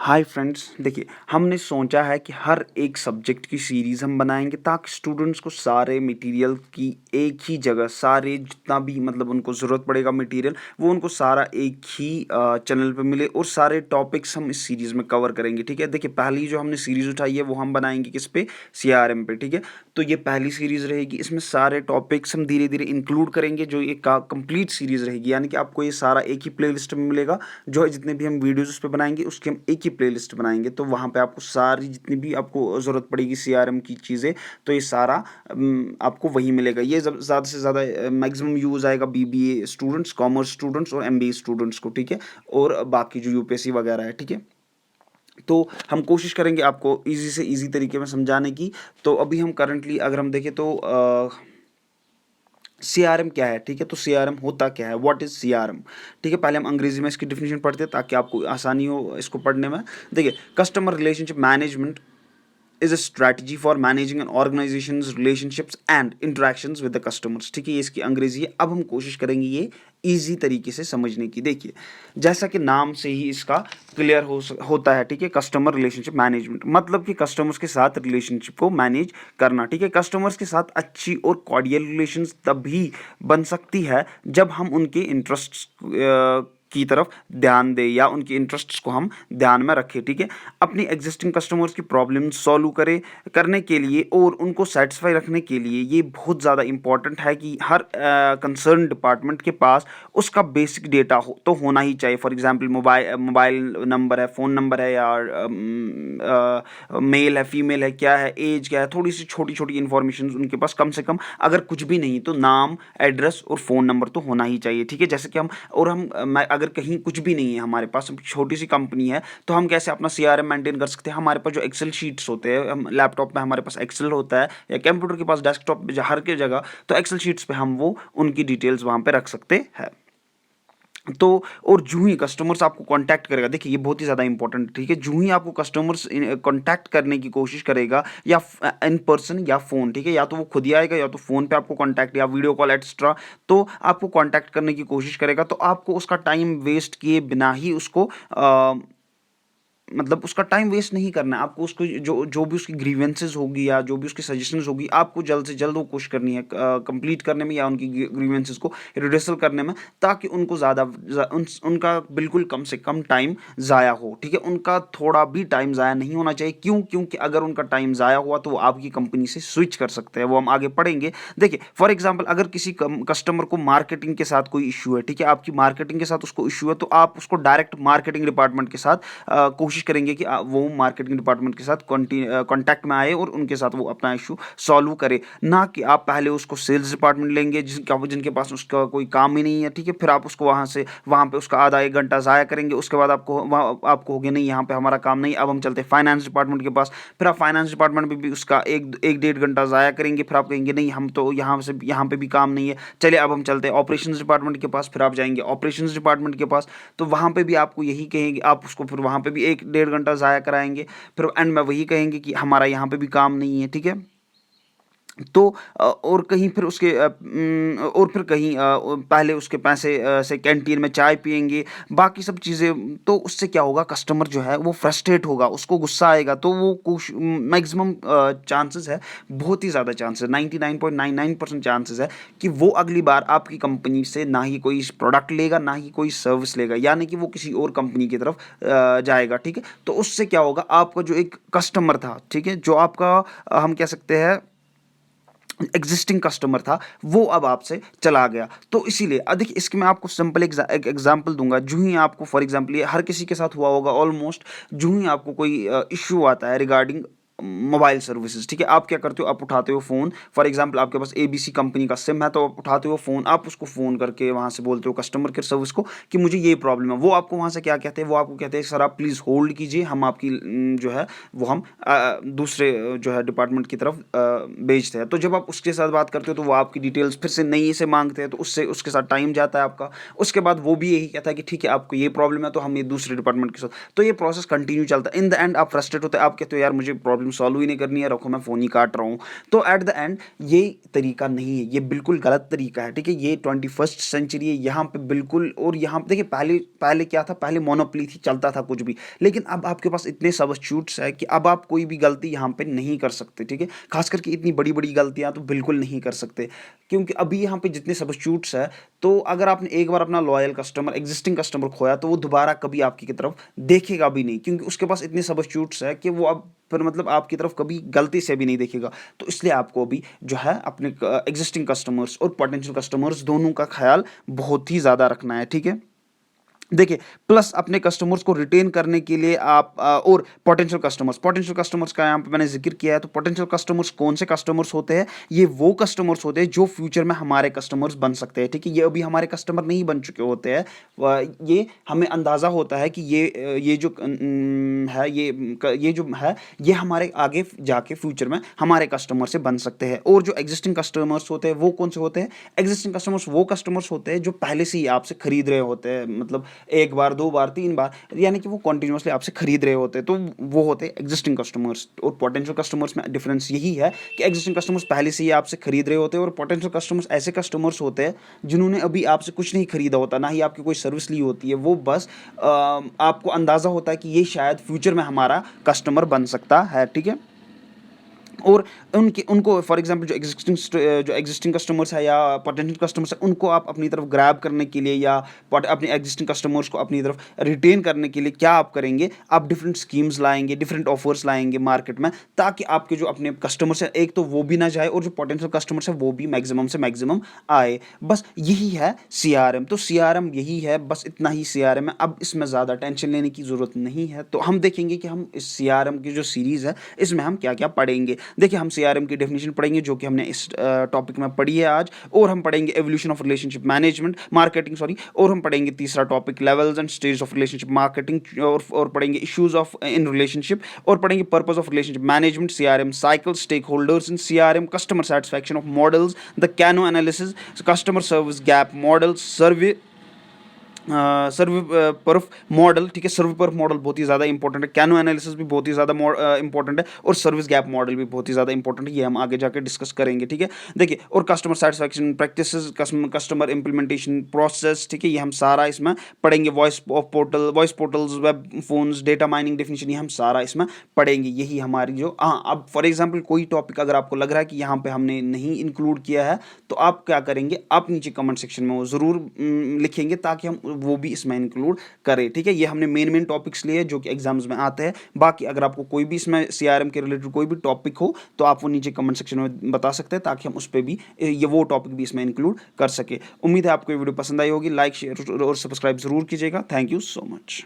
Hi friends, देखिए हमने सोचा है कि हर एक सब्जेक्ट की सीरीज़ हम बनाएंगे ताकि स्टूडेंट्स को सारे मटेरियल की एक ही जगह सारे जितना भी मतलब उनको ज़रूरत पड़ेगा मटेरियल वो उनको सारा एक ही चैनल पे मिले और सारे टॉपिक्स हम इस सीरीज़ में कवर करेंगे। ठीक है, देखिए पहली जो हमने सीरीज़ उठाई है वो हम बनाएंगे किस पे, सीआरएम पे। ठीक है, तो ये पहली सीरीज़ रहेगी, इसमें सारे टॉपिक्स हम धीरे धीरे इंक्लूड करेंगे जो ये कंप्लीट सीरीज़ रहेगी, यानी कि आपको ये सारा एक ही प्लेलिस्ट में मिलेगा। जो है जितने भी हम वीडियोज़ उस पे बनाएंगे उसकी हम एक ही प्लेलिस्ट बनाएंगे, तो वहाँ पे आपको सारी जितनी भी आपको ज़रूरत पड़ेगी सीआरएम की चीज़ें, तो ये सारा आपको वही मिलेगा। ये ज़्यादा से ज़्यादा मैक्सिमम यूज़ आएगा बीबीए स्टूडेंट्स, कॉमर्स स्टूडेंट्स और एमबीए स्टूडेंट्स को। ठीक है, और बाकी जो यूपीएससी वगैरह है। ठीक है, तो हम कोशिश करेंगे आपको ईजी से ईजी तरीके में समझाने की। तो अभी हम करंटली अगर हम देखें तो सीआरएम क्या है। ठीक है, तो सीआरएम होता क्या है, व्हाट इज सीआरएम। ठीक है, पहले हम अंग्रेजी में इसकी डिफिनेशन पढ़ते हैं ताकि आपको आसानी हो इसको पढ़ने में। देखिए, customer relationship management is a strategy for managing an organization's relationships and interactions with the customers। ठीक है, ये इसकी अंग्रेजी है। अब हम कोशिश करेंगे ये इजी तरीके से समझने की। देखिए, जैसा कि नाम से ही इसका क्लियर होता है। ठीक है, कस्टमर रिलेशनशिप मैनेजमेंट मतलब कि कस्टमर्स के साथ रिलेशनशिप को मैनेज करना। ठीक है, कस्टमर्स के साथ अच्छी और कॉर्डियल रिलेशंस तभी बन सकती है जब हम उनके इंटरेस्ट्स की तरफ ध्यान दें या उनके इंटरेस्ट्स को हम ध्यान में रखें। ठीक है, अपनी एग्जिस्टिंग कस्टमर्स की प्रॉब्लम सॉल्व करने के लिए और उनको सेटिस्फाई रखने के लिए ये बहुत ज़्यादा इंपॉर्टेंट है कि हर कंसर्न डिपार्टमेंट के पास उसका बेसिक डेटा तो होना ही चाहिए। फॉर एग्जांपल मोबाइल नंबर है, फ़ोन नंबर है, या मेल है, फीमेल है, क्या है, एज क्या है, थोड़ी सी छोटी छोटी इन्फॉर्मेशन उनके पास कम से कम, अगर कुछ भी नहीं तो नाम, एड्रेस और फ़ोन नंबर तो होना ही चाहिए। ठीक है, जैसे कि अगर कहीं कुछ भी नहीं है हमारे पास, छोटी सी कंपनी है, तो हम कैसे अपना सीआरएम मेंटेन कर सकते हैं। हमारे पास जो एक्सेल शीट्स होते हैं, हम लैपटॉप में हमारे पास एक्सेल होता है या कंप्यूटर के पास डेस्कटॉप पे हर के जगह, तो एक्सेल शीट्स पे हम वो उनकी डिटेल्स वहाँ पे रख सकते हैं। तो और जो ही कस्टमर्स आपको कांटेक्ट करेगा, देखिए ये बहुत ही ज़्यादा इंपॉर्टेंट। ठीक है, जो ही आपको कस्टमर्स कांटेक्ट करने की कोशिश करेगा या इन पर्सन या फ़ोन, ठीक है, या तो वो खुद ही आएगा या तो फ़ोन पे आपको कांटेक्ट या वीडियो कॉल एक्स्ट्रा, तो आपको कांटेक्ट करने की कोशिश करेगा, तो आपको उसका टाइम वेस्ट किए बिना ही उसको मतलब उसका टाइम वेस्ट नहीं करना है। आपको उसको जो जो भी उसकी ग्रीवेंसेस होगी या जो भी उसकी सजेशंस होगी, आपको जल्द से जल्द वो कोशिश करनी है कंप्लीट करने में या उनकी ग्रीवेंसेस को रिड्रेसल करने में, ताकि उनको उनका बिल्कुल कम से कम टाइम ज़ाया हो। ठीक है, उनका थोड़ा भी टाइम ज़ाया नहीं होना चाहिए। क्यों? क्योंकि अगर उनका टाइम ज़ाया हुआ तो वो आपकी कंपनी से स्विच कर सकते हैं, वो हम आगे पढ़ेंगे। देखिए, फॉर एग्जाम्पल अगर किसी कस्टमर को मार्केटिंग के साथ कोई इशू है, ठीक है, आपकी मार्केटिंग के साथ उसको इशू है, तो आप उसको डायरेक्ट मार्केटिंग डिपार्टमेंट के साथ कोशिश करेंगे कि वो मार्केटिंग डिपार्टमेंट के साथ कांटेक्ट में आए और उनके साथ वो अपना इशू सॉल्व करे, ना कि आप पहले उसको सेल्स डिपार्टमेंट लेंगे जिनके पास उसका कोई काम ही नहीं है। ठीक है, फिर आप उसको वहाँ पे उसका आधा एक घंटा ज़ाया करेंगे, उसके बाद आपको होगे नहीं, यहाँ पे हमारा काम नहीं, अब हम चलते हैं फाइनेंस डिपार्टमेंट के पास। फिर आप फाइनेंस डिपार्टमेंट में भी उसका एक डेढ़ घंटा ज़ाया करेंगे, फिर आप कहेंगे नहीं, हम तो यहाँ पे भी काम नहीं है, चलिए अब हम चलते हैं ऑपरेशंस डिपार्टमेंट के पास। फिर आप जाएंगे ऑपरेशंस डिपार्टमेंट के पास, तो वहाँ पे भी आपको यही कहेंगे, आप उसको फिर वहाँ पे भी एक डेढ़ घंटा ज़ाया कराएंगे, फिर एंड में वही कहेंगे कि हमारा यहाँ पे भी काम नहीं है। ठीक है, तो और कहीं फिर और फिर कहीं पहले उसके पैसे से कैंटीन में चाय पिएंगे, बाकी सब चीज़ें, तो उससे क्या होगा, कस्टमर जो है वो फ्रस्ट्रेट होगा, उसको गुस्सा आएगा, तो वो कुछ मैक्सिमम चांसेस है, बहुत ही ज़्यादा चांसेस, 99.99% चांसेस है कि वो अगली बार आपकी कंपनी से ना ही कोई प्रोडक्ट लेगा ना ही कोई सर्विस लेगा, यानी कि वो किसी और कंपनी की तरफ जाएगा। ठीक है, तो उससे क्या होगा, आपका जो एक कस्टमर था, ठीक है, जो आपका हम कह सकते हैं एग्जिस्टिंग कस्टमर था, वो अब आपसे चला गया। तो इसीलिए देखिए, इसके मैं आपको सिंपल एक एग्जांपल दूंगा। जो ही आपको फॉर एग्जांपल, ये हर किसी के साथ हुआ होगा ऑलमोस्ट, जो ही आपको कोई इश्यू आता है रिगार्डिंग मोबाइल सर्विसेज, ठीक है, आप क्या करते हो, आप उठाते हो फ़ोन। फॉर एग्जांपल आपके पास एबीसी कंपनी का सिम है, तो आप उठाते हो फ़ोन, आप उसको फ़ोन करके वहाँ से बोलते हो कस्टमर केयर सर्विस को कि मुझे ये प्रॉब्लम है। वो आपको वहाँ से क्या कहते हैं, वो आपको कहते हैं सर आप प्लीज़ होल्ड कीजिए, हम आपकी जो है वो हम दूसरे जो है डिपार्टमेंट की तरफ भेजते हैं। तो जब आप उसके साथ बात करते हो तो वो आपकी डिटेल्स फिर से नई से मांगते हैं, तो उससे उसके साथ टाइम जाता है आपका। उसके बाद वो भी यही कहता है कि ठीक है, आपको ये प्रॉब्लम है, तो हम ये दूसरे डिपार्टमेंट के साथ, तो ये प्रोसेस कंटिन्यू चलता है। इन द एंड आप फ्रस्ट्रेट होते हैं, आप कहते हो यार मुझे प्रॉब्लम प्रॉब्लम सॉल्व ही नहीं करनी है, रखो मैं फ़ोन ही काट रहा हूँ। तो एट द एंड ये तरीका नहीं है, ये बिल्कुल गलत तरीका है, ठीक है। ये 21st सेंचुरी है, यहाँ पे बिल्कुल। और यहाँ पे देखिए पहले पहले क्या था, पहले मोनोपोली थी, चलता था कुछ भी। लेकिन अब आपके पास इतने सब्स्टिट्यूट्स है कि अब आप कोई भी गलती यहाँ पे नहीं कर सकते, ठीक है। खास करके इतनी बड़ी बड़ी गलतियाँ तो बिल्कुल नहीं कर सकते, क्योंकि अभी यहाँ पे जितने सब्स्टिट्यूट्स है, तो अगर आपने एक बार अपना लॉयल कस्टमर, एग्जिस्टिंग कस्टमर खोया, तो वो दोबारा कभी आपकी की तरफ देखेगा भी नहीं, क्योंकि उसके पास इतने सब्स्टिट्यूट्स है कि वो अब फिर मतलब आपकी तरफ कभी गलती से भी नहीं देखेगा। तो इसलिए आपको अभी जो है अपने एग्जिस्टिंग कस्टमर्स और पोटेंशियल कस्टमर्स दोनों का ख्याल बहुत ही ज़्यादा रखना है, ठीक है। देखिए, प्लस अपने कस्टमर्स को रिटेन करने के लिए आप और पोटेंशियल कस्टमर्स का यहाँ पे मैंने जिक्र किया है। तो पोटेंशियल कस्टमर्स कौन से कस्टमर्स होते हैं? ये वो कस्टमर्स होते हैं जो फ्यूचर में हमारे कस्टमर्स बन सकते हैं, ठीक है। ये अभी हमारे कस्टमर नहीं बन चुके होते हैं। ये हमें अंदाज़ा होता है कि ये जो है, ये जो है, ये हमारे आगे जाके फ्यूचर में हमारे कस्टमर से बन सकते हैं। और जो एग्जिस्टिंग कस्टमर्स होते हैं वो कौन से होते हैं? एग्जिस्टिंग कस्टमर्स वो कस्टमर्स होते हैं जो पहले से ही आपसे खरीद रहे होते हैं, मतलब एक बार, दो बार, तीन बार, यानी कि वो कंटिन्यूअसली आपसे खरीद रहे होते हैं। तो वो होते हैं एग्जिस्टिंग कस्टमर्स। और पोटेंशियल कस्टमर्स में डिफरेंस यही है कि एग्जिस्टिंग कस्टमर्स पहले से ही आपसे खरीद रहे होते हैं, और पोटेंशियल कस्टमर्स ऐसे कस्टमर्स होते हैं जिन्होंने अभी आपसे कुछ नहीं खरीदा होता, ना ही आपकी कोई सर्विस ली होती है। वो बस आपको अंदाज़ा होता है कि ये शायद फ्यूचर में हमारा कस्टमर बन सकता है, ठीक है। और उनको फॉर एग्जांपल जो एग्जिस्टिंग कस्टमर्स है या पोटेंशियल कस्टमर्स है, उनको आप अपनी तरफ ग्रैब करने के लिए या अपने एग्जिस्टिंग कस्टमर्स को अपनी तरफ रिटेन करने के लिए क्या आप करेंगे? आप डिफरेंट स्कीम्स लाएंगे, डिफरेंट ऑफर्स लाएंगे मार्केट में, ताकि आपके जो अपने कस्टमर्स हैं, एक तो वो भी ना जाए, और जो पोटेंशियल कस्टमर्स है वो भी मैक्सिमम से मैक्सिमम आए। बस यही है CRM। तो CRM यही है, बस इतना ही CRM है। अब इसमें ज़्यादा टेंशन लेने की ज़रूरत नहीं है। तो हम देखेंगे कि हम इस CRM की जो सीरीज़ है, इसमें हम क्या क्या पढ़ेंगे। देखिए, हम CRM की डेफिनेशन पढ़ेंगे जो कि हमने इस टॉपिक में पढ़ी है आज, और हम पढ़ेंगे evolution of relationship management marketing, sorry, और हम पढ़ेंगे तीसरा topic levels and stage of relationship marketing, और पढ़ेंगे इश्यूज ऑफ इन रिलेशनशिप, और पढ़ेंगे purpose of relationship management, CRM cycle, stakeholders in CRM, customer satisfaction of models, the Kano analysis, customer service gap model, SERVPERF model, ठीक है। सर्वे पर्फ model बहुत ही ज़्यादा important है, canoe analysis भी बहुत ही ज़्यादा इंपॉर्टेंट है, और सर्विस गैप मॉडल भी बहुत ही ज़्यादा इंपॉर्टेंट है। ये हम आगे जाकर डिस्कस करेंगे, ठीक है। देखिए, और customer satisfaction practices, customer implementation process, ठीक है, ये हम सारा इसमें पढ़ेंगे। Voice portals, web phones, data mining definition, ये हम सारा इसमें पढ़ेंगे। यही हमारी जो, हाँ, अब फॉर एग्जाम्पल कोई टॉपिक अगर आपको लग रहा है कि यहाँ पे हमने नहीं इंक्लूड किया है, तो आप क्या करेंगे? आप नीचे कमेंट सेक्शन में वो ज़रूर लिखेंगे, ताकि हम वो भी इसमें इंक्लूड करें, ठीक है। ये हमने मेन टॉपिक्स लिए जो कि एग्जाम्स में आते हैं। बाकी अगर आपको कोई भी इसमें CRM के रिलेटेड कोई भी टॉपिक हो, तो आप वो नीचे कमेंट सेक्शन में बता सकते हैं, ताकि हम उस पर भी ये वो टॉपिक भी इसमें इंक्लूड कर सके। उम्मीद है आपको ये वीडियो पसंद आई होगी। लाइक, शेयर और सब्सक्राइब जरूर कीजिएगा। Thank you so much.